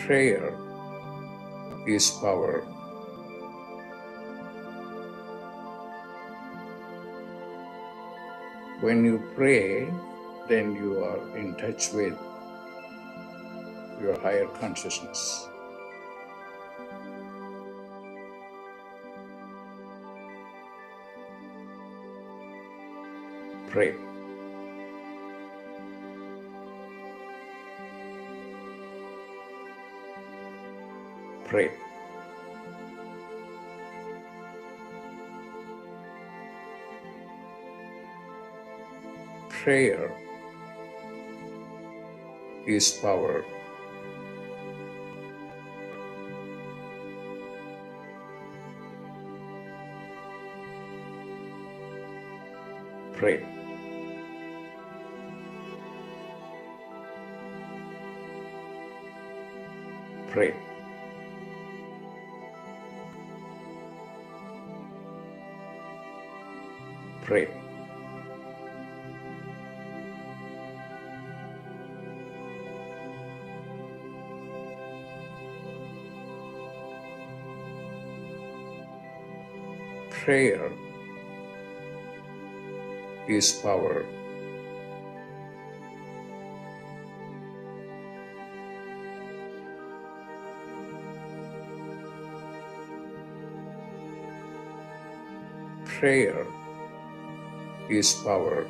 Prayer is power. When you pray, then you are in touch with your higher consciousness. Pray. Pray. Prayer is power. Pray. Pray. Pray. Prayer is power. Prayer is power.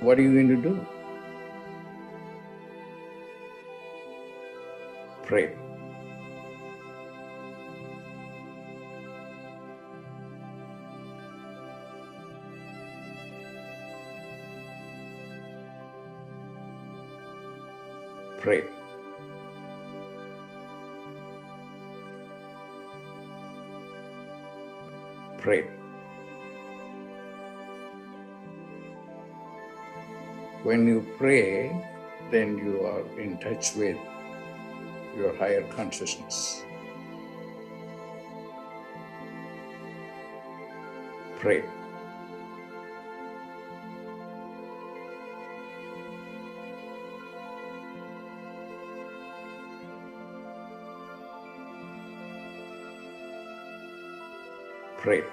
What are you going to do? Pray. Pray. Pray. When you pray, then you are in touch with your higher consciousness. Pray. Pray.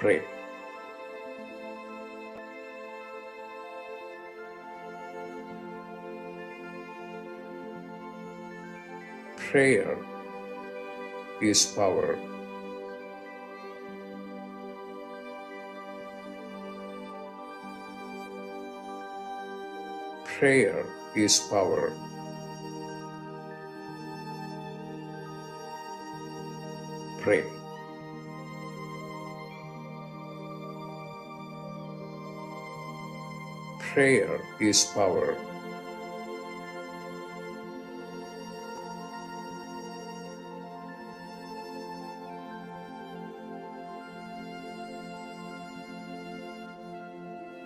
Pray. Prayer is power. Prayer is power. Pray. Prayer is power.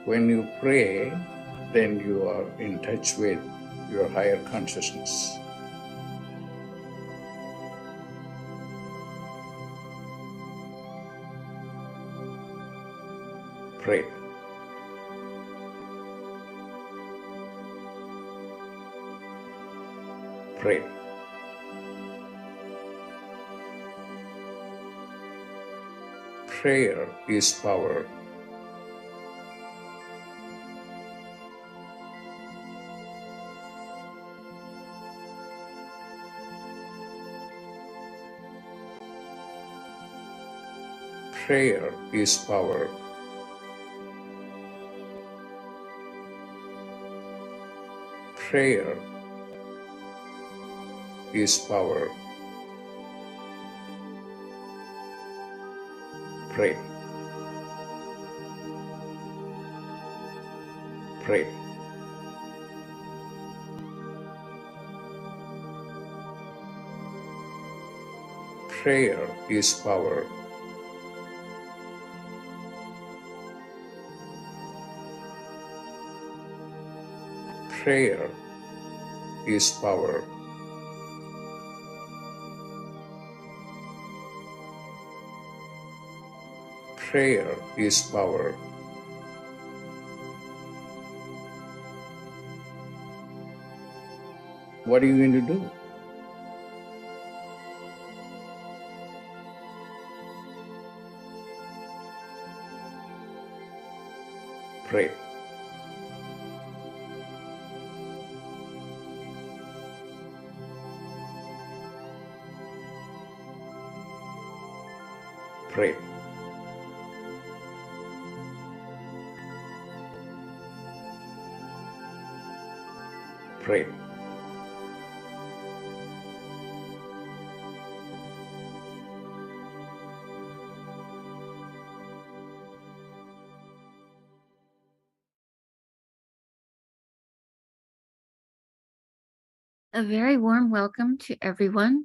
When you pray, then you are in touch with your higher consciousness. Pray. Pray. Prayer is power. Prayer is power. Prayer is power. Pray. Pray. Prayer is power. Prayer is power. Prayer is power. What are you going to do? Pray. Pray. Pray. A very warm welcome to everyone.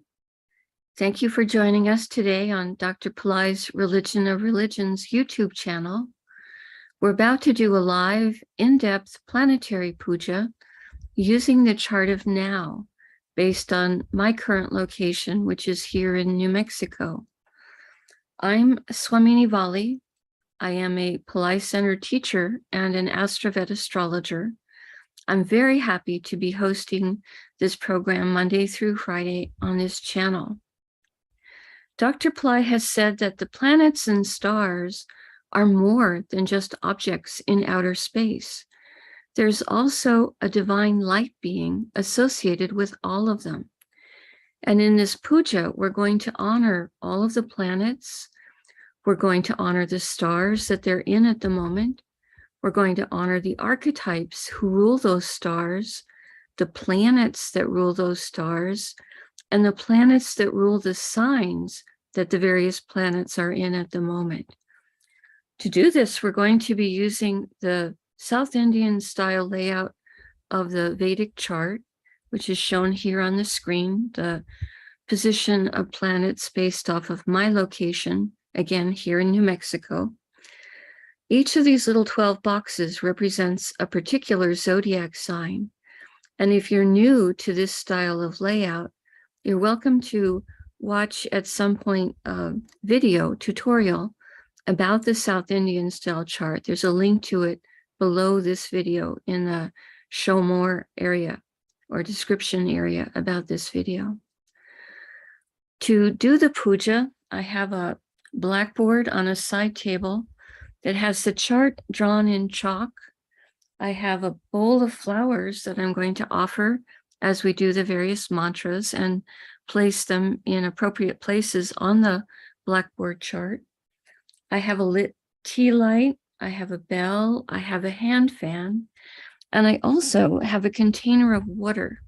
Thank you for joining us today on Dr. Pillai's Religion of Religions YouTube channel. We're about to do a live, in-depth planetary puja using the chart of now, based on my current location, which is here in New Mexico. I'm Swamini Valli. I am a Pillai Center teacher and an AstroVed astrologer. I'm very happy to be hosting this program Monday through Friday on this channel. Dr. Pillai has said that the planets and stars are more than just objects in outer space. There's also a divine light being associated with all of them. And in this puja, we're going to honor all of the planets. We're going to honor the stars that they're in at the moment. We're going to honor the archetypes who rule those stars, the planets that rule those stars, and the planets that rule the signs that the various planets are in at the moment. To do this, we're going to be using the South Indian style layout of the Vedic chart, which is shown here on the screen, the position of planets based off of my location, again, here in New Mexico. Each of these little 12 boxes represents a particular zodiac sign. And if you're new to this style of layout, you're welcome to watch at some point a video tutorial about the South Indian style chart. There's a link to it below this video in the show more area or description area about this video. To do the puja, I have a blackboard on a side table that has the chart drawn in chalk. I have a bowl of flowers that I'm going to offer as we do the various mantras and place them in appropriate places on the blackboard chart. I have a lit tea light, I have a bell, I have a hand fan, and I also have a container of water.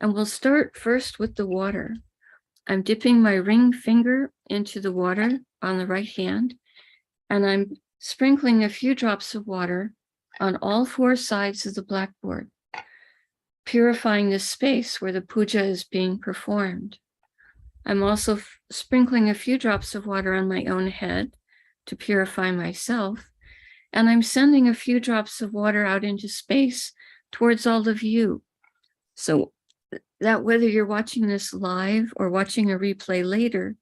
And we'll start first with the water. I'm dipping my ring finger into the water on the right hand, and I'm sprinkling a few drops of water on all four sides of the blackboard, purifying the space where the puja is being performed. I'm also sprinkling a few drops of water on my own head to purify myself, and I'm sending a few drops of water out into space towards all of you. So that whether you're watching this live or watching a replay later,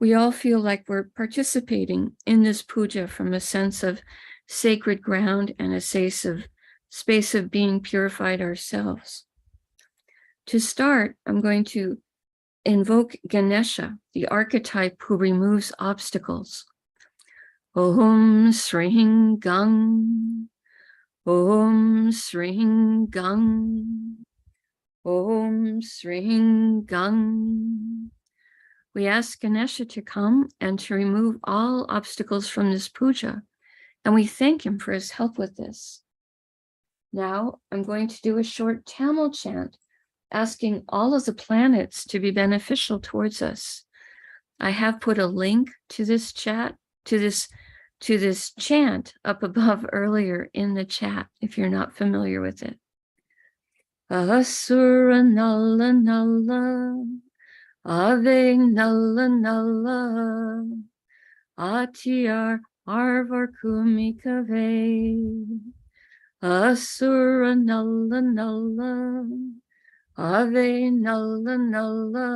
we all feel like we're participating in this puja from a sense of sacred ground and a space of being purified ourselves. To start, I'm going to invoke Ganesha, the archetype who removes obstacles. Om Sring Gang, Om Sring Gang, Om Sring Gang. We ask Ganesha to come and to remove all obstacles from this puja, and we thank him for his help with this. Now I'm going to do a short Tamil chant, asking all of the planets to be beneficial towards us. I have put a link to this chat, to this chant up above earlier in the chat, if you're not familiar with it. Asura Nalla Nalla, Ave Nalla Nalla, Atyar Arvar Kumikave, Asura Nalla Nalla, Ave Nalla Nalla,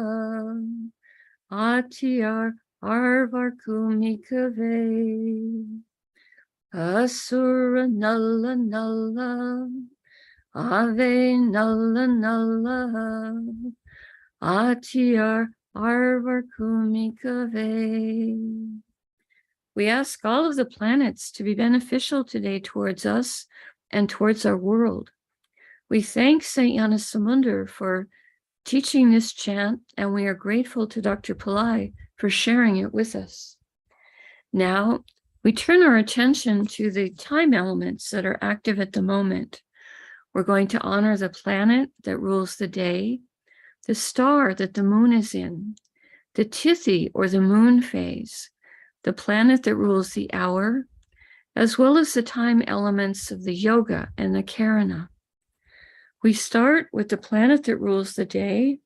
Atyar Arvar Kumikave, Asura Nalla Nalla, Ave Nalla Nalla, Atyar Arvar Kumikave. We ask all of the planets to be beneficial today towards us and towards our world. We thank Saint Gnanasamundar for teaching this chant, and we are grateful to Dr. Pillai for sharing it with us. Now, we turn our attention to the time elements that are active at the moment. We're going to honor the planet that rules the day, the star that the moon is in, the Tithi or the moon phase, the planet that rules the hour, as well as the time elements of the yoga and the karana. We start with the planet that rules the day.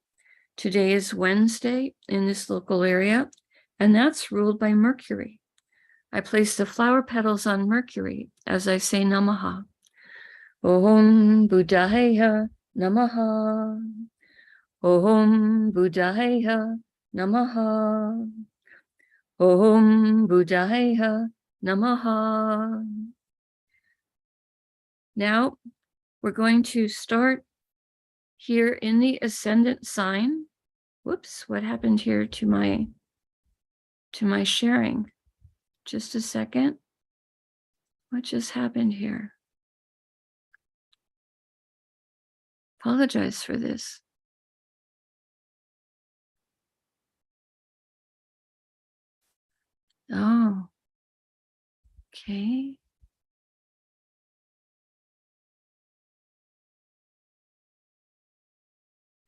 Today is Wednesday in this local area, and that's ruled by Mercury. I place the flower petals on Mercury as I say Namaha. Om Buddhaya Namaha. Om Buddhaya Namaha. Om Buddhaya Namaha. Now we're going to start here in the Ascendant Sign. Whoops, what happened here to my sharing? Just a second. What just happened here? Apologize for this. Oh, okay.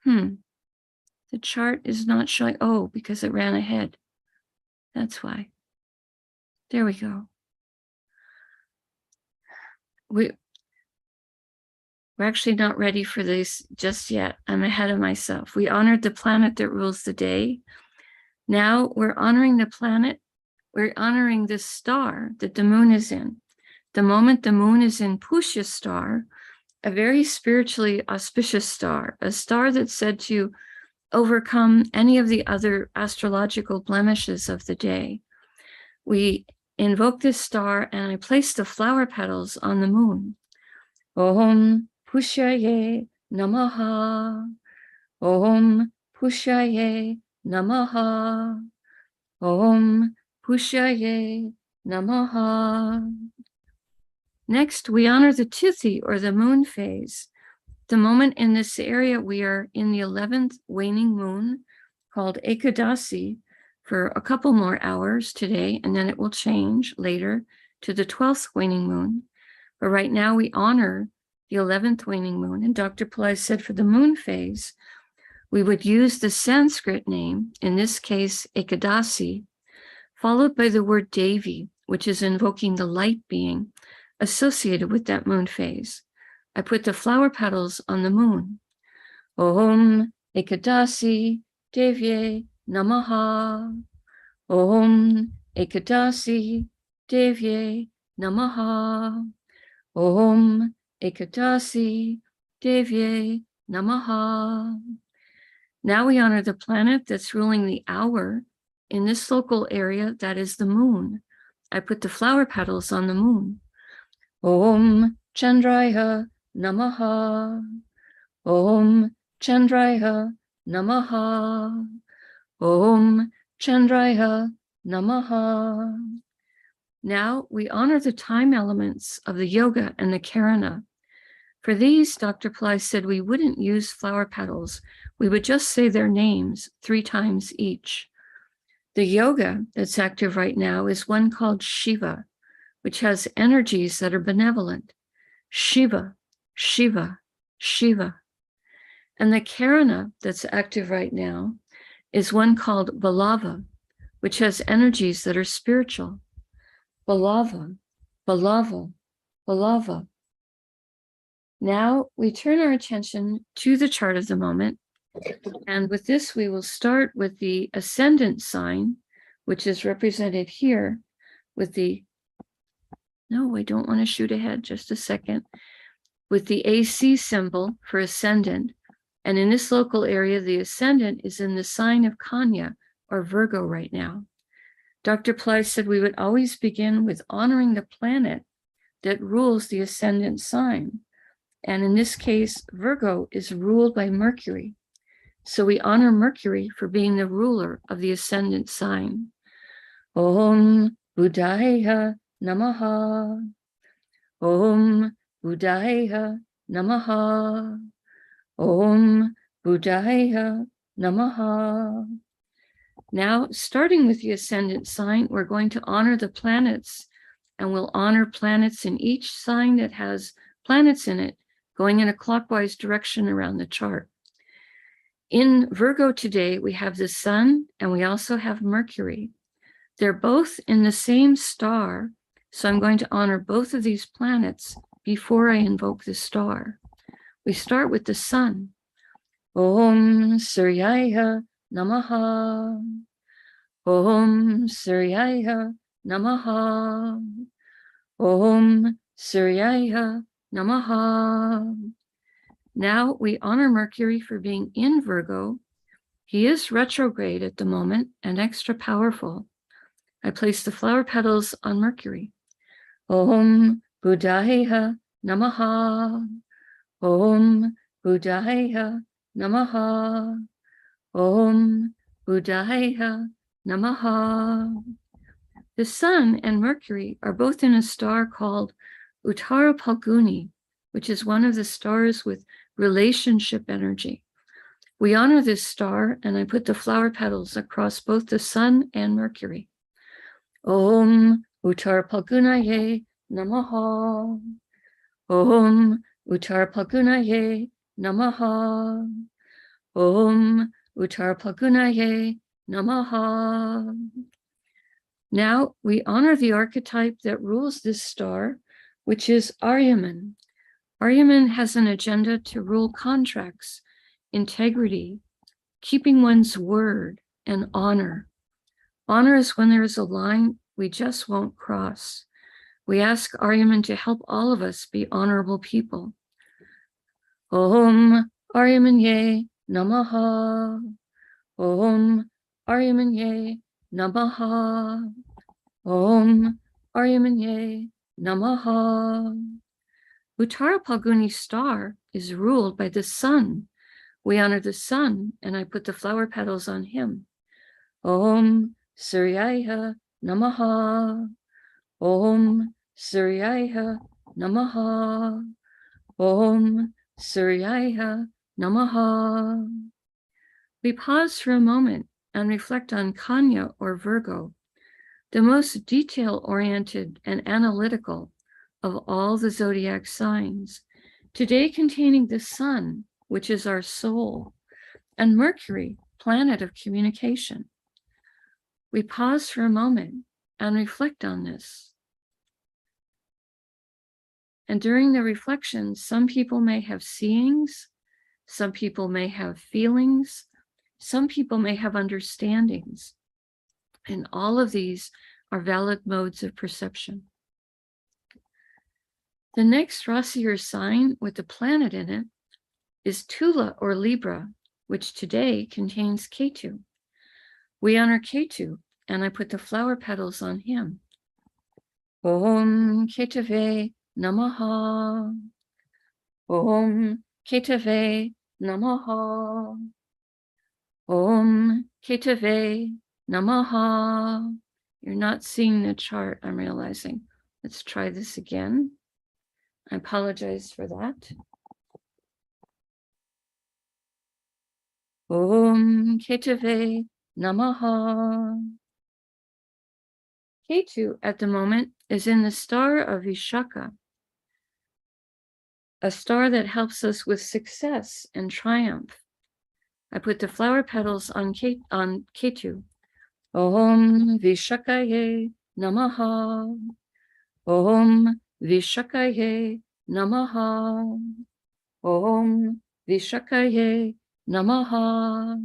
The chart is not showing. Oh, because it ran ahead. That's why. There we go. We're actually not ready for this just yet. I'm ahead of myself. We honored the planet that rules the day. Now we're honoring the planet. We're honoring the star that the moon is in. The moment the moon is in Pushya star, a very spiritually auspicious star, a star that's said to overcome any of the other astrological blemishes of the day. We invoke this star and I place the flower petals on the moon. Om Pushyaye Namaha. Om Pushyaye Namaha. Om Pushyaye Namaha. Next, we honor the Tithi or the moon phase. The moment in this area, we are in the 11th waning moon called Ekadasi for a couple more hours today, and then it will change later to the 12th waning moon. But right now we honor the 11th waning moon. And Dr. Pillai said for the moon phase, we would use the Sanskrit name, in this case, Ekadasi, followed by the word Devi, which is invoking the light being associated with that moon phase. I put the flower petals on the moon. Om Ekadasi Devye Namaha. Om Ekadasi Devye Namaha. Om Ekadasi Devye Namaha. Now we honor the planet that's ruling the hour in this local area, that is the moon. I put the flower petals on the moon. Om Chandraya Namaha. Om Chandraya Namaha. Om Chandraya Namaha. Now we honor the time elements of the yoga and the karana. For these, Dr. Pillai said we wouldn't use flower petals. We would just say their names 3 times each. The yoga that's active right now is one called Shiva, which has energies that are benevolent. Shiva, Shiva, Shiva. And the karana that's active right now is one called Balava, which has energies that are spiritual. Balava, Balava, Balava. Now we turn our attention to the chart of the moment, And with this, we will start with the Ascendant Sign, which is represented here with the, no, I don't want to shoot ahead, just a second, with the AC symbol for Ascendant. And in this local area, the Ascendant is in the sign of Kanya, or Virgo right now. Dr. Pillai said we would always begin with honoring the planet that rules the Ascendant sign. And in this case, Virgo is ruled by Mercury. So we honor Mercury for being the ruler of the Ascendant sign. Om Buddhaya Namaha. Om Buddhaya Namaha. Om Buddhaya Namaha. Now, starting with the Ascendant sign, we're going to honor the planets, and we'll honor planets in each sign that has planets in it, going in a clockwise direction around the chart. In Virgo today, we have the Sun, and we also have Mercury. They're both in the same star, so I'm going to honor both of these planets before I invoke the star. We start with the Sun. Om Suryaya Namaha. Om Suryaya Namaha. Om Suryaya Namaha. Now we honor Mercury for being in Virgo. He is retrograde at the moment and extra powerful. I place the flower petals on Mercury. Om Buddhaya Namaha. Om Buddhaya Namaha. Om Buddhaya Namaha. The Sun and Mercury are both in a star called Uttara Phalguni, which is one of the stars with relationship energy. We honor this star, and I put the flower petals across both the Sun and Mercury. Om Uttara Phalgunaye Namaha. Om Uttara Phalgunaye Namaha. Om Uttara Phalgunaye Namaha. Now we honor the archetype that rules this star, which is Aryaman. Aryaman has an agenda to rule contracts, integrity, keeping one's word, and honor. Honor is when there is a line we just won't cross. We ask Aryaman to help all of us be honorable people. Om Aryamanye Namaha. Om Aryamanye Namaha. Om Aryamanye Namaha. Uttara Phalguni star is ruled by the Sun. We honor the Sun, and I put the flower petals on him. Om Suryaya Namaha. Om Suryaya Namaha. Om Suryaya Namaha. We pause for a moment and reflect on Kanya, or Virgo, the most detail-oriented and analytical of all the zodiac signs, today containing the Sun, which is our soul, and Mercury, planet of communication. We pause for a moment and reflect on this. And during the reflection, some people may have seeings, some people may have feelings, some people may have understandings, and all of these are valid modes of perception. The next Rasi or sign with the planet in it is Tula or Libra, which today contains Ketu. We honor Ketu, and I put the flower petals on him. Om Ketave Namaha. Om Ketave Namaha. Om Ketave Namaha. You're not seeing the chart, I'm realizing. Let's try this again. I apologize for that. Om Ketave Namaha. Ketu at the moment is in the star of Vishaka, a star that helps us with success and triumph. I put the flower petals on Ketu. Om Vishakaye Namaha. Om Vishakaye Namaha. Om Vishakaye Namaha.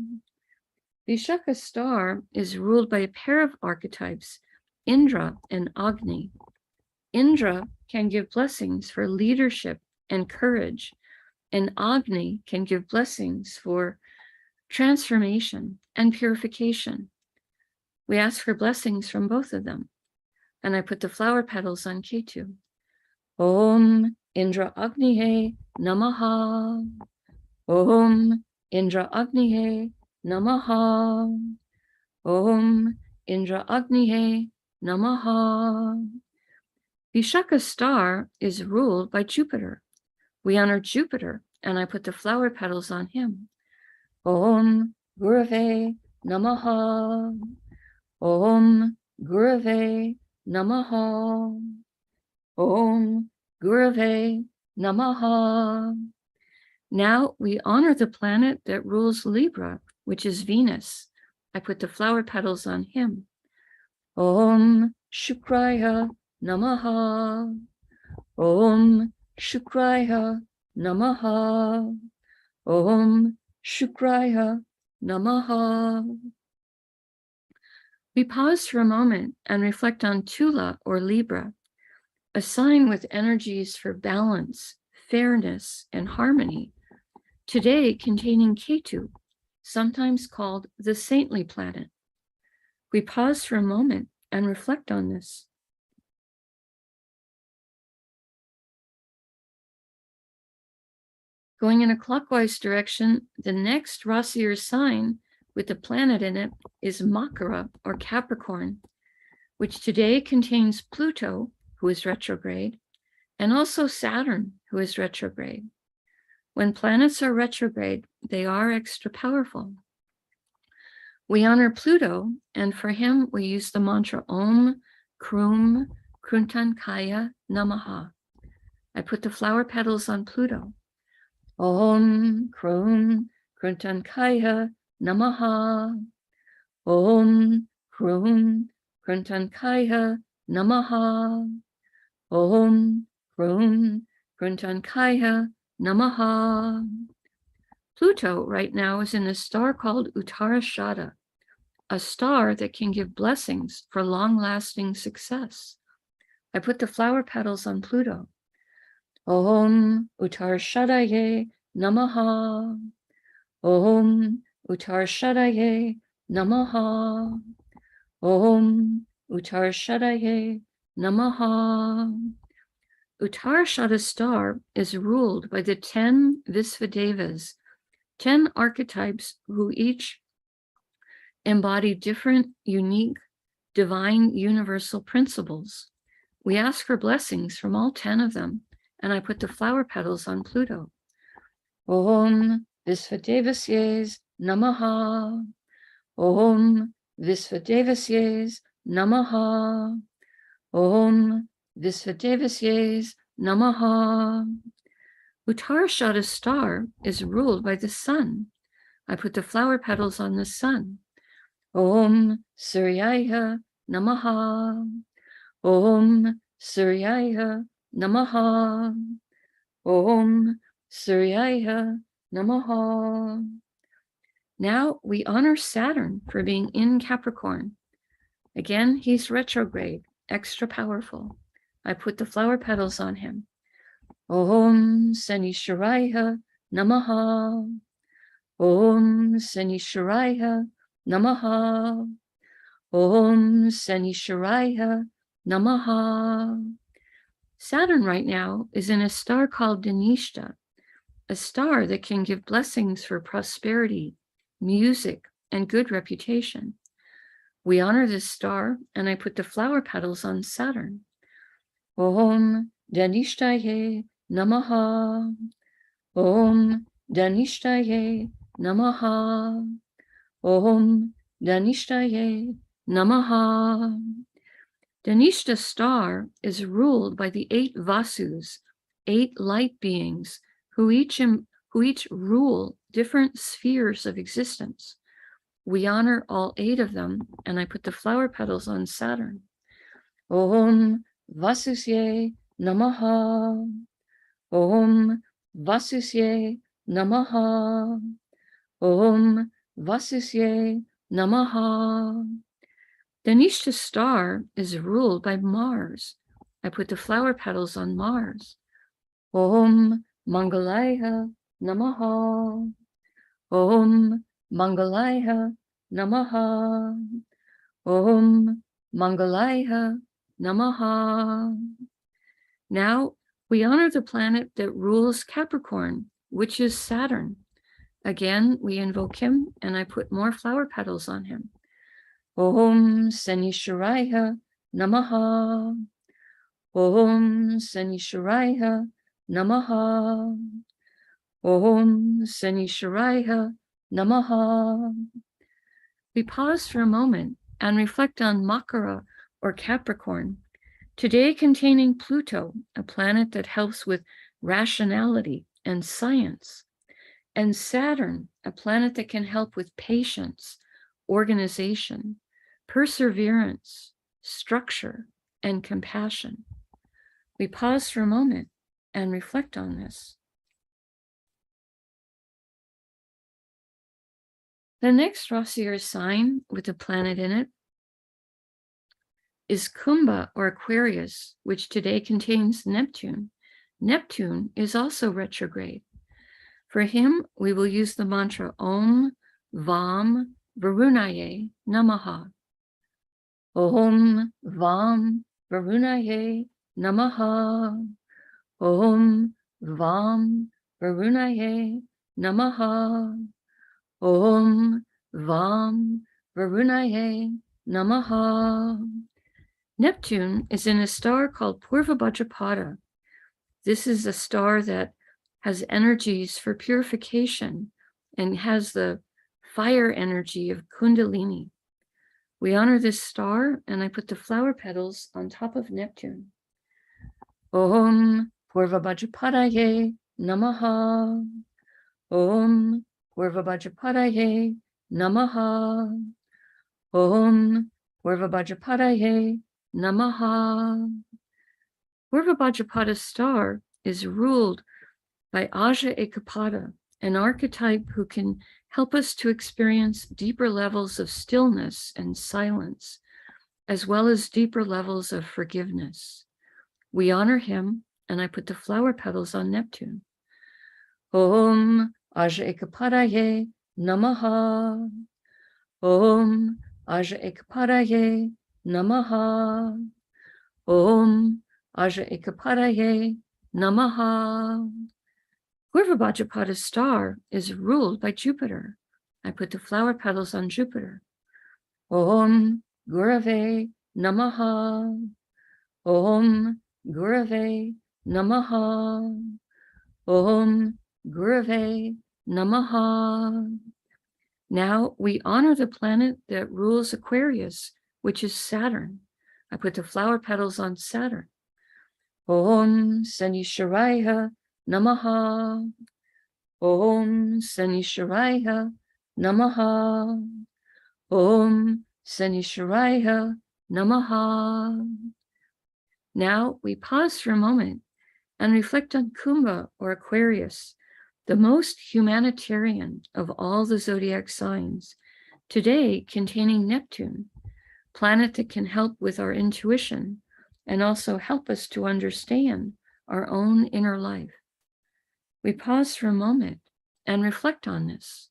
Vishaka star is ruled by a pair of archetypes, Indra and Agni. Indra can give blessings for leadership and courage, and Agni can give blessings for transformation and purification. We ask for blessings from both of them, and I put the flower petals on Ketu. Om Indra Agnihe Namaha. Om Indra Agnihe Namaha. Om Indra Agnihe Namaha. Vishaka star is ruled by Jupiter. We honor Jupiter, and I put the flower petals on him. Om Gurave Namaha. Om Gurave Namaha. Om Gurave Namaha. Now we honor the planet that rules Libra, which is Venus. I put the flower petals on him. Om Shukraya Namaha. Om Shukraya Namaha. Om Shukraya Namaha. We pause for a moment and reflect on Tula or Libra, a sign with energies for balance, fairness, and harmony, today containing Ketu, sometimes called the saintly planet. We pause for a moment and reflect on this. Going in a clockwise direction, the next Rasi or sign with the planet in it is Makara or Capricorn, which today contains Pluto, who is retrograde, and also Saturn, who is retrograde. When planets are retrograde, they are extra powerful. We honor Pluto, and for him, we use the mantra Om Krum Kruntankaya Namaha. I put the flower petals on Pluto. Om Krum Kruntankaya Namaha. Om Krum Kruntankaya Namaha. Om Krum Kruntankaya Namaha. Pluto right now is in a star called Uttarashada, a star that can give blessings for long-lasting success. I put the flower petals on Pluto. Om Uttarashadaye Namaha. Om Uttarashadaye Namaha. Om Uttarashadaye Namaha. Uttarashada star is ruled by the 10 Visvadevas, 10 archetypes who each embody different, unique, divine, universal principles. We ask for blessings from all 10 of them, and I put the flower petals on Pluto. Om Visvadevasyes Namaha. Om Visvadevasyes Namaha. Om Visvadevasyes Namaha. Uttarashada star is ruled by the sun. I put the flower petals on the sun. Om Suryaya Namaha. Om Suryaya Namaha. Om Suryaya Namaha. Now we honor Saturn for being in Capricorn. Again, he's retrograde, extra powerful. I put the flower petals on him. Om Sanishwaraya Namaha. Om Sanishwaraya Namaha. Om Sanishwaraya Namaha. Saturn right now is in a star called Dhanishta, a star that can give blessings for prosperity, music, and good reputation. We honor this star, and I put the flower petals on Saturn. Om Dhanishtaye Namaha. Om Dhanishtaye Namaha. Om Dhanishtaye Namaha. Dhanishta star is ruled by the 8 Vasus, 8 light beings who each rule different spheres of existence. We honor all 8 of them, and I put the flower petals on Saturn. Om Vasusye Namaha. Om Vasusye Namaha. Om Vasisye Namaha. The Nishta star is ruled by Mars. I put the flower petals on Mars. Om Mangalaya Namaha. Om Mangalaya Namaha. Om Mangalaya Namaha. Now we honor the planet that rules Capricorn, which is Saturn. Again, we invoke him, and I put more flower petals on him. Om Sanishwaraya Namaha. Om Sanishwaraya Namaha. Om Sanishwaraya Namaha. We pause for a moment and reflect on Makara or Capricorn, today containing Pluto, a planet that helps with rationality and science, and Saturn, a planet that can help with patience, organization, perseverance, structure, and compassion. We pause for a moment and reflect on this. The next Rasi or sign with a planet in it is Kumbha or Aquarius, which today contains Neptune. Neptune is also retrograde. For him, we will use the mantra Om Vam Varunaye Namaha. Om Vam Varunaye Namaha. Om Vam Varunaye Namaha. Om Vam Varunaye Namaha. Neptune is in a star called Purva Bhadrapada. This is a star that has energies for purification and has the fire energy of Kundalini. We honor this star, and I put the flower petals on top of Neptune. Om Purva Bhadrapadaye Namaha. Om Purva Bhadrapadaye Namaha. Om Purva Bhadrapadaye Namaha. Purva Bhadrapada star is ruled by Aja Ekapada, an archetype who can help us to experience deeper levels of stillness and silence, as well as deeper levels of forgiveness. We honor him, and I put the flower petals on Neptune. Om Aja Ekapadaye Namaha. Om Aja Ekapadaye Namaha. Om Aja Ekapadaye Namaha. Purva Bhadrapada star is ruled by Jupiter. I put the flower petals on Jupiter. Om Gurave Namaha. Om Gurave Namaha. Om Gurave Namaha. Now we honor the planet that rules Aquarius, which is Saturn. I put the flower petals on Saturn. Om Sanishwaraya Namaha. Om Sanishwaraya Namaha. Om Sanishwaraya Namaha. Now we pause for a moment and reflect on Kumbha or Aquarius, the most humanitarian of all the zodiac signs, today containing Neptune, planet that can help with our intuition and also help us to understand our own inner life. We pause for a moment and reflect on this.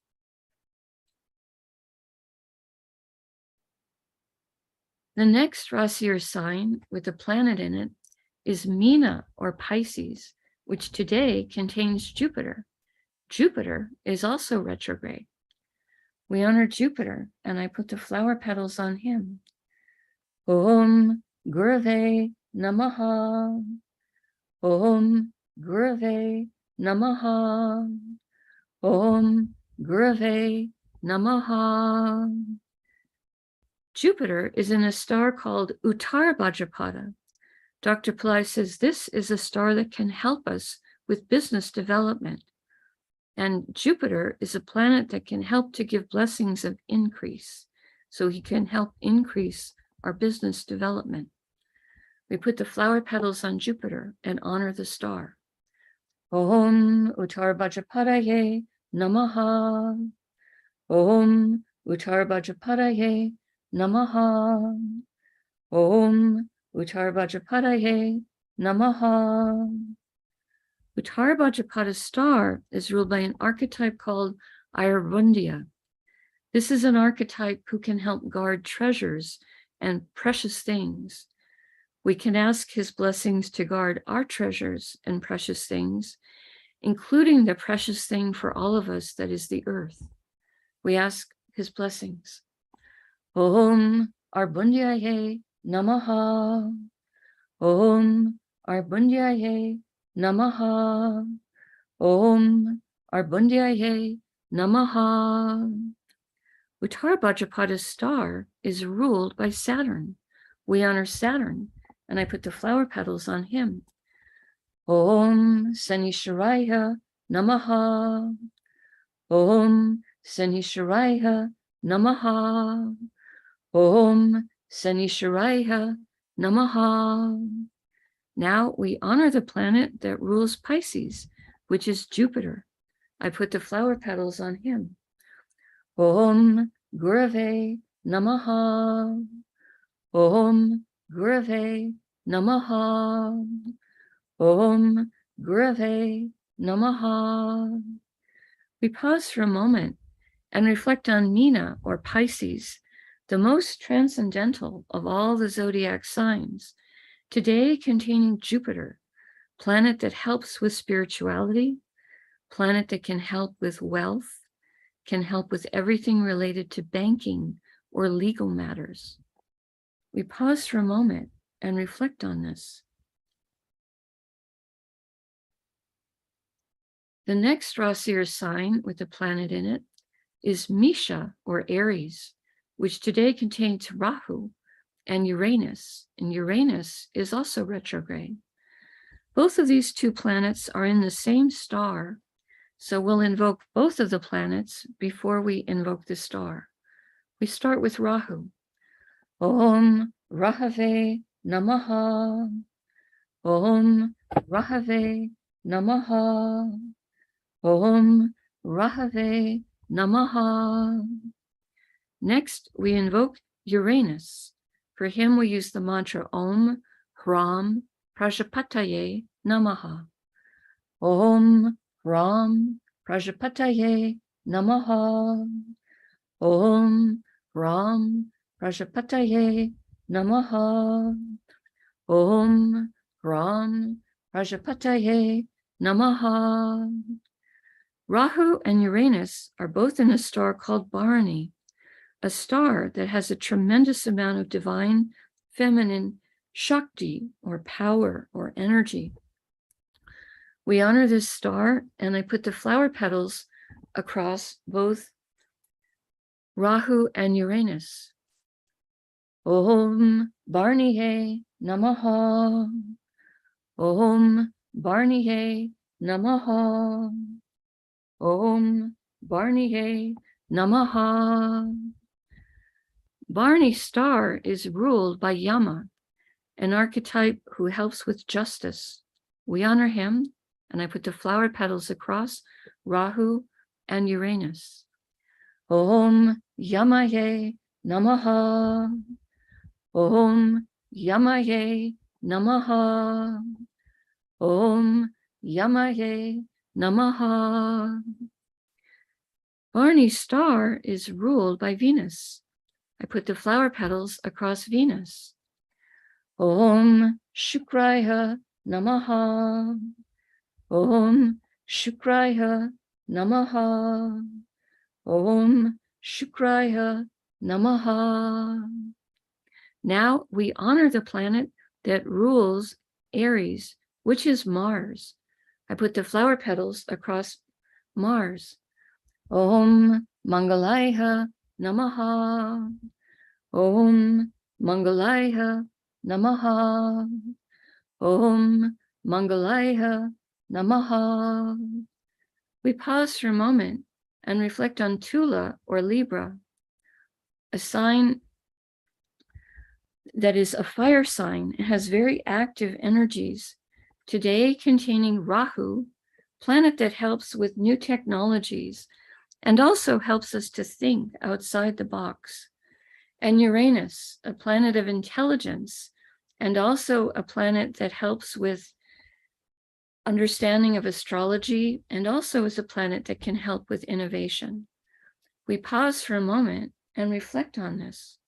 The next Rasi or sign with a planet in it is Meena or Pisces, which today contains Jupiter. Jupiter is also retrograde. We honor Jupiter, and I put the flower petals on him. Om Gurave Namaha. Om Gurave Namaha. Om Gurave Namaha. Jupiter is in a star called Uttara Bhadrapada. Dr. Pillai says this is a star that can help us with business development. And Jupiter is a planet that can help to give blessings of increase. So he can help increase our business development. We put the flower petals on Jupiter and honor the star. Om Uttara Bhadrapadaye Namaha. Om Uttarvajapadaye Namaha. Om Uttarvajapadaye Namaha. Uttarvajapada star is ruled by an archetype called Ayurvundya. This is an archetype who can help guard treasures and precious things. We can ask his blessings to guard our treasures and precious things, including the precious thing for all of us that is the earth. We ask his blessings. Om Arbundyaye Namaha. Om Arbundyaye Namaha. Om Arbundyaye Namaha. Uttarvajapada star is ruled by Saturn. We honor Saturn, and I put the flower petals on him. Om Sanisharaya Namaha. Om Sanisharaya Namaha. Om Sanisharaya Namaha. Now we honor the planet that rules Pisces, which is Jupiter. I put the flower petals on him. Om Gurave Namaha. Om Gurave Namaha. Om Gurave Namaha. We pause for a moment and reflect on Meena, or Pisces, the most transcendental of all the zodiac signs, today containing Jupiter, planet that helps with spirituality, planet that can help with wealth, can help with everything related to banking or legal matters. We pause for a moment and reflect on this. The next Rasi sign with a planet in it is Misha, or Aries, which today contains Rahu and Uranus is also retrograde. Both of these two planets are in the same star, so we'll invoke both of the planets before we invoke the star. We start with Rahu. Om Rahave Namaha. Om Rahave Namaha. Om Rahave Namaha. Next, we invoke Uranus. For him, we use the mantra Om Hram Prajapataye Namaha. Om Hram Prajapataye Namaha. Om Hram Prajapataye Namaha. Om Hram Prajapataye Namaha. Rahu and Uranus are both in a star called Bharani, a star that has a tremendous amount of divine feminine Shakti, or power, or energy. We honor this star, and I put the flower petals across both Rahu and Uranus. Om Bharaniye Namaha. Om Bharaniye Namaha. Om Bharaniye Namaha. Bharani star is ruled by Yama, an archetype who helps with justice. We honor him, and I put the flower petals across Rahu and Uranus. Om Yamaye Namaha. Om Yamaye Namaha. Om Yamaye Namaha. Bharani star is ruled by Venus. I put the flower petals across Venus. Om Shukraya Namaha. Om Shukraya Namaha. Om Shukraya Namaha. Now we honor the planet that rules Aries, which is Mars. I put the flower petals across Mars. Om Mangalaya Namaha. Om Mangalaya Namaha. Om Mangalaya Namaha. We pause for a moment and reflect on Tula, or Libra, a sign that is a fire sign. It has very active energies, today containing Rahu, planet that helps with new technologies and also helps us to think outside the box. And Uranus, a planet of intelligence, and also a planet that helps with understanding of astrology, and also is a planet that can help with innovation. We pause for a moment and reflect on this.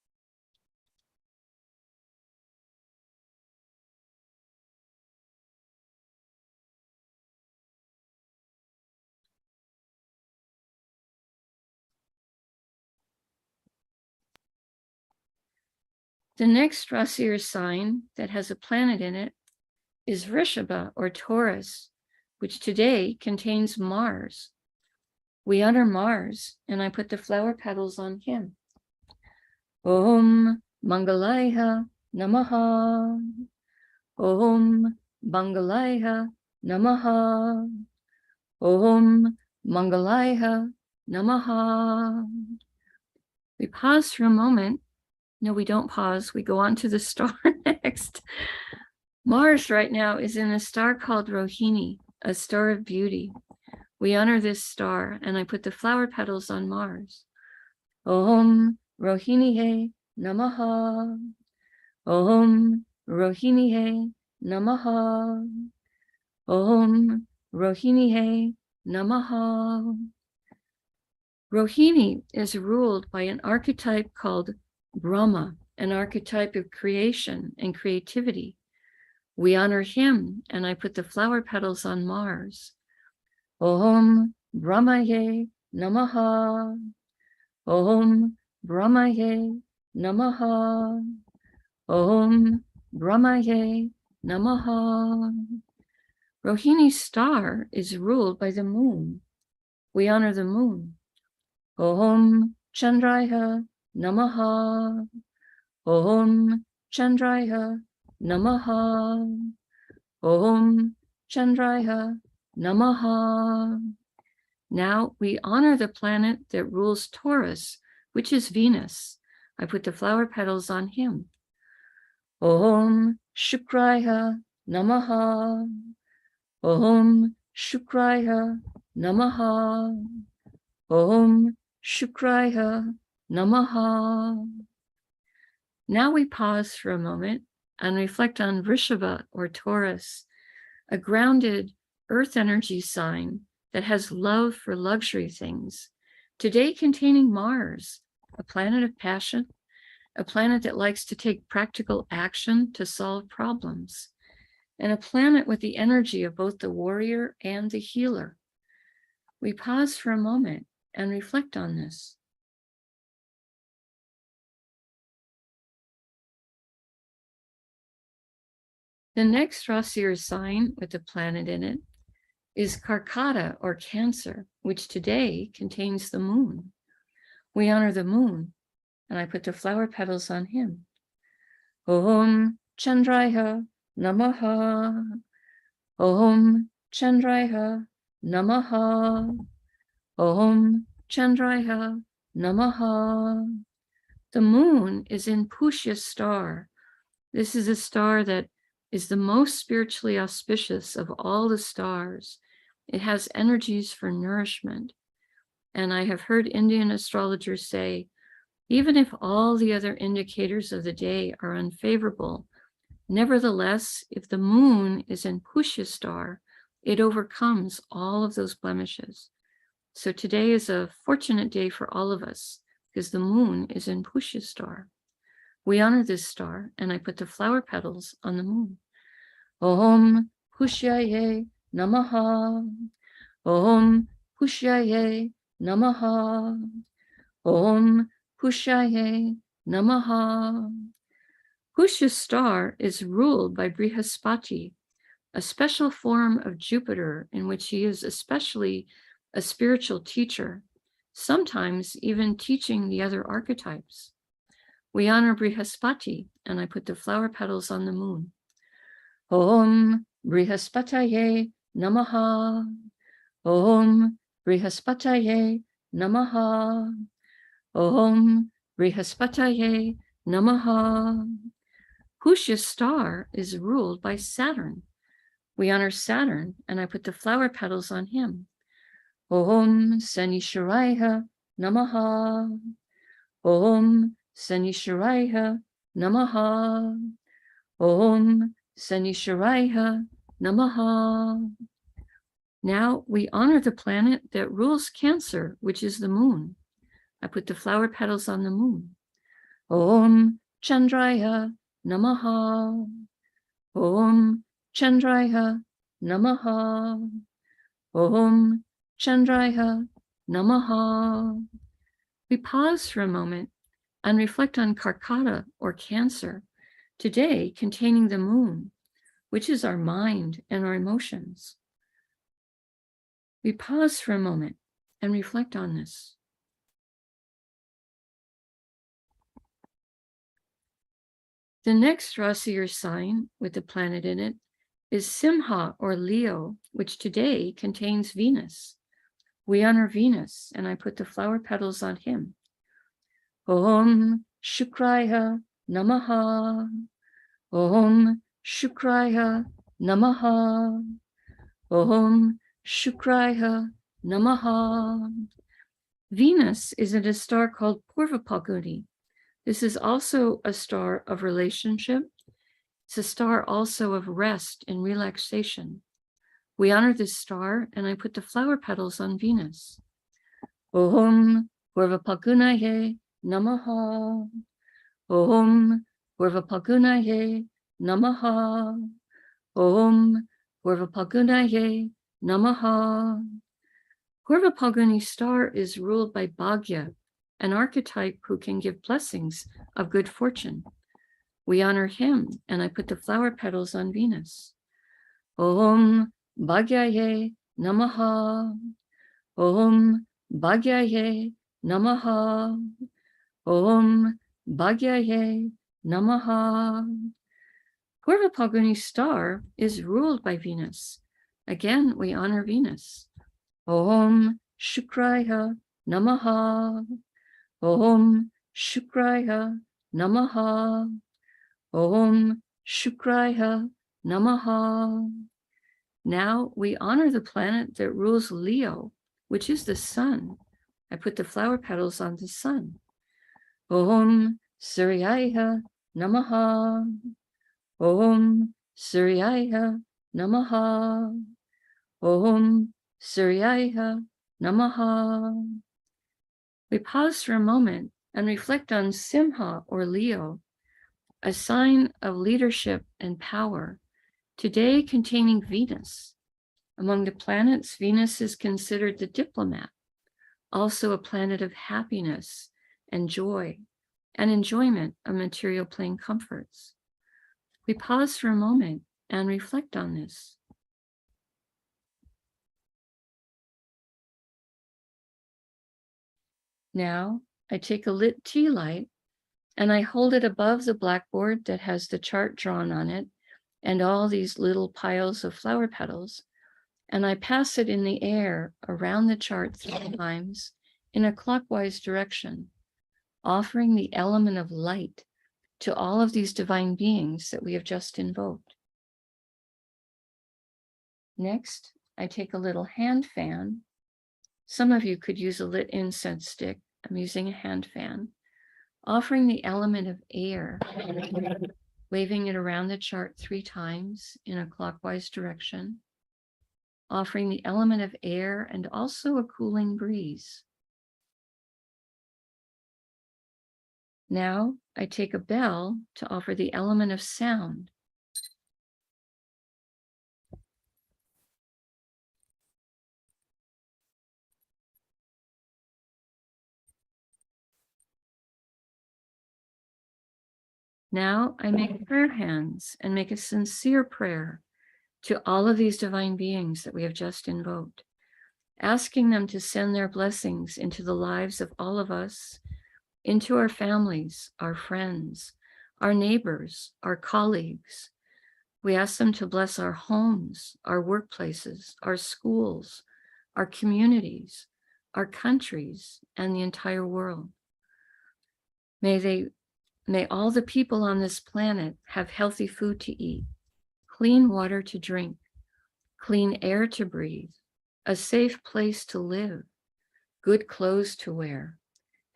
The next Rasi or sign that has a planet in it is Vrishabha or Taurus, which today contains Mars. We honor Mars, and I put the flower petals on him. Om Mangalaya Namaha. Om Mangalaya Namaha. Om Mangalaya Namaha. We pause for a moment. No, we don't pause. We go on to the star next. Mars right now is in a star called Rohini, a star of beauty. We honor this star, and I put the flower petals on Mars. Om Rohinihe Namaha. Om Rohinihe Namaha. Om Rohinihe Namaha. Rohini is ruled by an archetype called Brahma, an archetype of creation and creativity. We honor him, and I put the flower petals on Mars. Om Brahmaye Namaha. Om Brahmaye Namaha. Om Brahmaye Namaha. Rohini's star is ruled by the moon. We honor the moon. Om Chandraya Namaha. Om Chandraya Namaha. Om Chandraya Namaha. Now we honor the planet that rules Taurus, which is Venus. I put the flower petals on him. Om Shukraya Namaha. Om Shukraya Namaha. Om Shukraya Namaha. Now we pause for a moment and reflect on Vrishabha or Taurus, a grounded earth energy sign that has love for luxury things, today containing Mars, a planet of passion, a planet that likes to take practical action to solve problems, and a planet with the energy of both the warrior and the healer. We pause for a moment and reflect on this. The next Rasi or sign with a planet in it is Karkata or Cancer, which today contains the moon. We honor the moon, and I put the flower petals on him. Om Chandraya Namaha. Om Chandraya Namaha. Om Chandraya Namaha. The moon is in Pushya star. This is a star that is the most spiritually auspicious of all the stars. It has energies for nourishment. And I have heard Indian astrologers say, even if all the other indicators of the day are unfavorable, nevertheless, if the moon is in Pushya star, it overcomes all of those blemishes. So today is a fortunate day for all of us because the moon is in Pushya star. We honor this star, and I put the flower petals on the moon. Om Pushyaye Namaha. Om Pushyaye Namaha. Om Pushyaye Namaha. Pushya star is ruled by Brihaspati, a special form of Jupiter in which he is especially a spiritual teacher, sometimes even teaching the other archetypes. We honor Brihaspati, and I put the flower petals on the moon. Om Brihaspataye Namaha. Om Brihaspataye Namaha. Om Brihaspataye Namaha. Pushya star is ruled by Saturn. We honor Saturn, and I put the flower petals on him. Om Sanisharaya Namaha. Om Sanisharaya Namaha. Om Sanisharaya Namaha. Now we honor the planet that rules Cancer, which is the moon. I put the flower petals on the moon. Om Chandraya Namaha. Om Chandraya Namaha. Om Chandraya Namaha. We pause for a moment and reflect on Karkata or Cancer, today containing the moon, which is our mind and our emotions. We pause for a moment and reflect on this. The next Rasi or sign with the planet in it is Simha or Leo, which today contains Venus. We honor Venus, and I put the flower petals on him. Om Shukraya Namaha. Om Shukraya Namaha. Om Shukraya Namaha. Venus is in a star called Purvapalguni. This is also a star of relationship. It's a star also of rest and relaxation. We honor this star, and I put the flower petals on Venus. Om Purvapalgunaye Namaha. Om Purvapalgunaye Namaha. Om Purvapalgunaye Namaha. Purvapalguni star is ruled by Bhagya, an archetype who can give blessings of good fortune. We honor him, and I put the flower petals on Venus. Om Bhagyaye Namaha. Om Bhagyaye Namaha. Om Bhagyaye Namaha. Purvapalguni star is ruled by Venus. Again, we honor Venus. Om Shukraya Namaha. Om Shukraya Namaha. Om Shukraya Namaha. Now we honor the planet that rules Leo, which is the sun. I put the flower petals on the sun. Om Suryaya Namaha. Om Suryaya Namaha. Om Suryaya Namaha. We pause for a moment and reflect on Simha or Leo, a sign of leadership and power, today containing Venus. Among the planets, Venus is considered the diplomat, also a planet of happiness and joy and enjoyment of material plane comforts. We pause for a moment and reflect on this. Now, I take a lit tea light and I hold it above the blackboard that has the chart drawn on it and all these little piles of flower petals, and I pass it in the air around the chart 3 times in a clockwise direction, offering the element of light to all of these divine beings that we have just invoked. Next, I take a little hand fan. Some of you could use a lit incense stick. I'm using a hand fan, offering the element of air, waving it around the chart 3 times in a clockwise direction, offering the element of air and also a cooling breeze. Now I take a bell to offer the element of sound. Now I make prayer hands and make a sincere prayer to all of these divine beings that we have just invoked, asking them to send their blessings into the lives of all of us, into our families, our friends, our neighbors, our colleagues. We ask them to bless our homes, our workplaces, our schools, our communities, our countries, and the entire world. May all the people on this planet have healthy food to eat, clean water to drink, clean air to breathe, a safe place to live, good clothes to wear,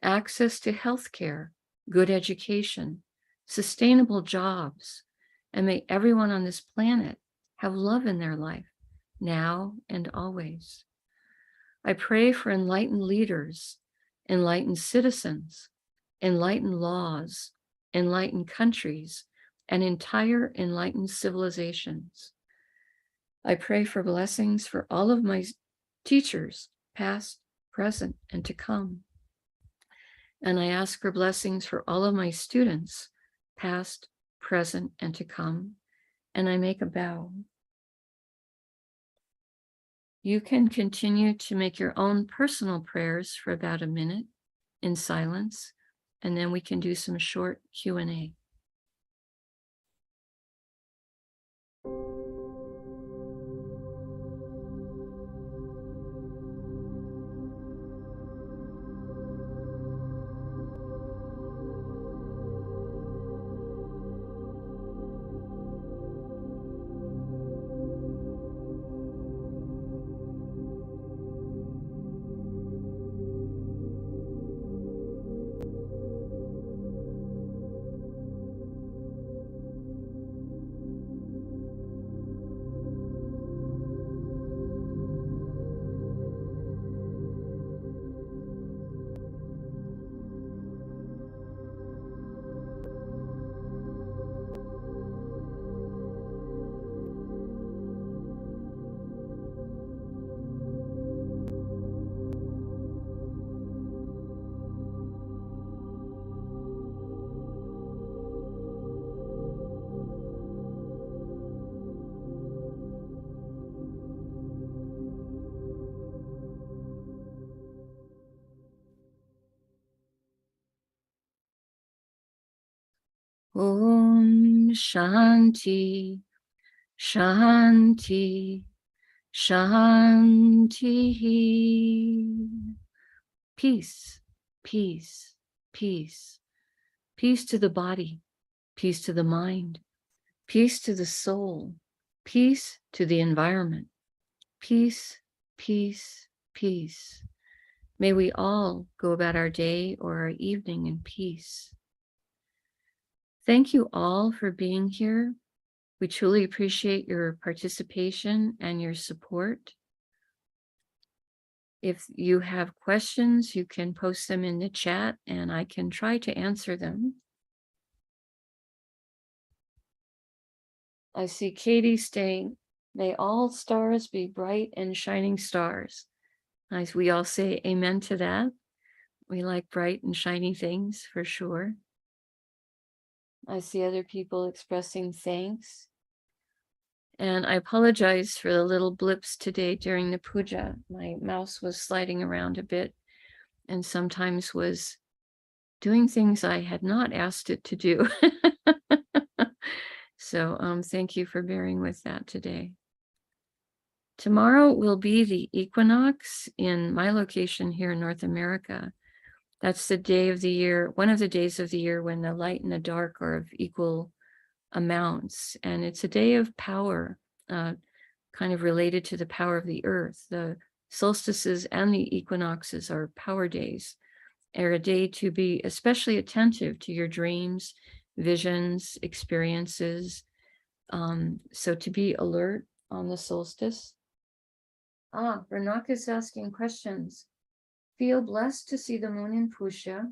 access to health care, good education, sustainable jobs, and may everyone on this planet have love in their life, now and always. I pray for enlightened leaders, enlightened citizens, enlightened laws, enlightened countries, and entire enlightened civilizations. I pray for blessings for all of my teachers, past, present, and to come. And I ask for blessings for all of my students, past, present, and to come. And I make a bow. You can continue to make your own personal prayers for about a minute in silence, and then we can do some short Q&A. Om Shanti, Shanti, Shanti. Peace, peace, peace. Peace to the body, peace to the mind, peace to the soul, peace to the environment. Peace, peace, peace. May we all go about our day or our evening in peace. Thank you all for being here. We truly appreciate your participation and your support. If you have questions, you can post them in the chat and I can try to answer them. I see Katie saying, may all stars be bright and shining stars. As we all say amen to that. We like bright and shiny things for sure. I see other people expressing thanks. And I apologize for the little blips today during the puja. My mouse was sliding around a bit and sometimes was doing things I had not asked it to do. So thank you for bearing with that today. Tomorrow will be the equinox in my location here in North America. That's the day of the year, one of the days of the year when the light and the dark are of equal amounts. And it's a day of power, kind of related to the power of the earth. The solstices and the equinoxes are power days, are a day to be especially attentive to your dreams, visions, experiences. So to be alert on the solstice. Ranak is asking questions. Feel blessed to see the moon in Pusha.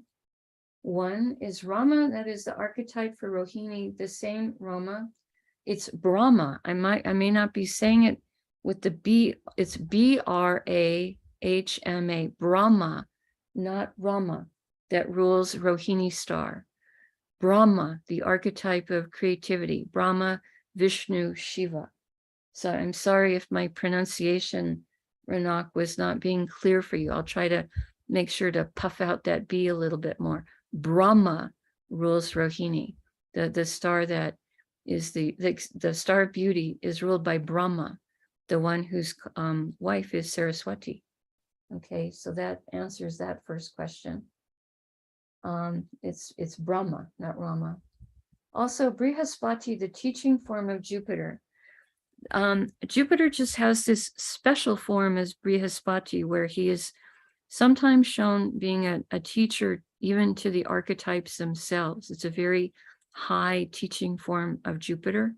One is Rama, that is the archetype for Rohini, the same Rama. It's Brahma. I may not be saying it with the B, it's B-R-A-H-M-A, Brahma, not Rama, that rules Rohini star. Brahma, the archetype of creativity, Brahma, Vishnu, Shiva. So I'm sorry if my pronunciation, Ranak, was not being clear for you. I'll try to make sure to puff out that B a little bit more. Brahma rules Rohini. The star that is the star of beauty is ruled by Brahma, the one whose wife is Saraswati. Okay, so that answers that first question. It's Brahma, not Rama. Also, Brihaspati, the teaching form of Jupiter. Jupiter just has this special form as Brihaspati, where he is sometimes shown being a teacher even to the archetypes themselves. It's a very high teaching form of Jupiter.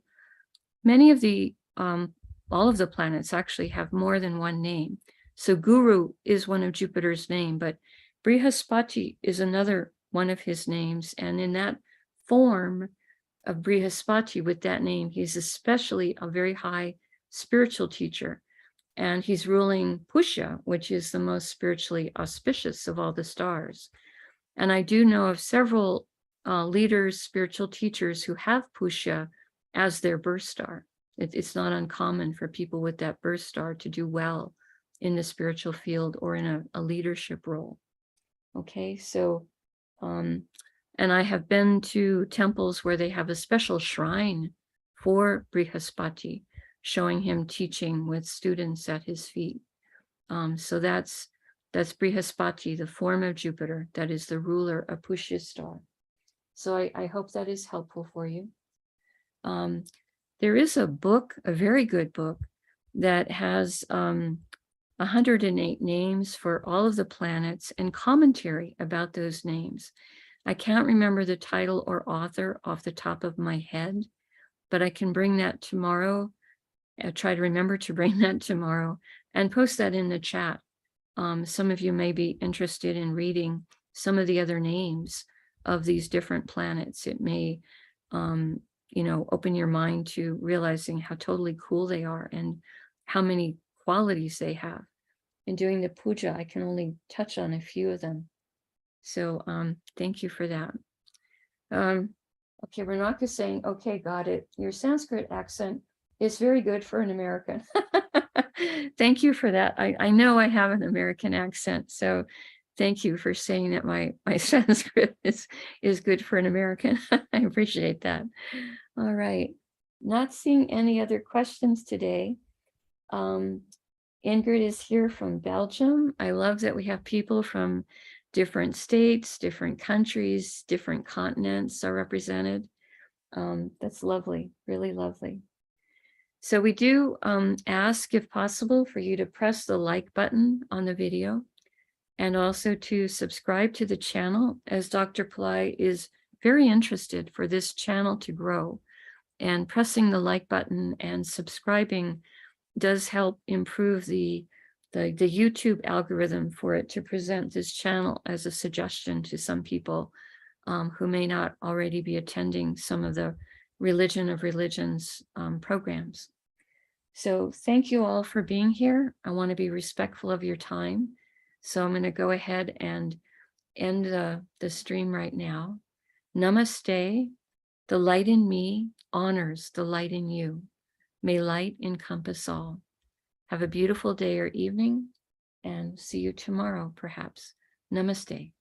Many of the, all of the planets actually have more than one name. So Guru is one of Jupiter's name, but Brihaspati is another one of his names. And in that form of Brihaspati with that name, he's especially a very high spiritual teacher. And he's ruling Pusha, which is the most spiritually auspicious of all the stars. And I do know of several leaders, spiritual teachers who have Pusha as their birth star. It's not uncommon for people with that birth star to do well in the spiritual field or in a leadership role. Okay, so, and I have been to temples where they have a special shrine for Brihaspati, showing him teaching with students at his feet. So that's Brihaspati, the form of Jupiter, that is the ruler of Pushya star. So I hope that is helpful for you. There is a book, a very good book, that has 108 names for all of the planets and commentary about those names. I can't remember the title or author off the top of my head, but I can bring that tomorrow. I'll try to remember to bring that tomorrow and post that in the chat. Some of you may be interested in reading some of the other names of these different planets. It may, open your mind to realizing how totally cool they are and how many qualities they have. In doing the puja, I can only touch on a few of them. So thank you for that. Okay, Ranaka is saying, okay, got it. Your Sanskrit accent is very good for an American. Thank you for that. I know I have an American accent, so thank you for saying that my Sanskrit is good for an American. I appreciate that. All right, not seeing any other questions today. Ingrid is here from Belgium. I love that we have people from different states, different countries, different continents are represented. That's lovely, really lovely. So we do ask, if possible, for you to press the like button on the video and also to subscribe to the channel, as Dr. Pillai is very interested for this channel to grow. And pressing the like button and subscribing does help improve the YouTube algorithm for it to present this channel as a suggestion to some people who may not already be attending some of the Religion of Religions programs. So thank you all for being here. I want to be respectful of your time. So I'm going to go ahead and end the stream right now. Namaste. The light in me honors the light in you. May light encompass all. Have a beautiful day or evening, and see you tomorrow, perhaps. Namaste.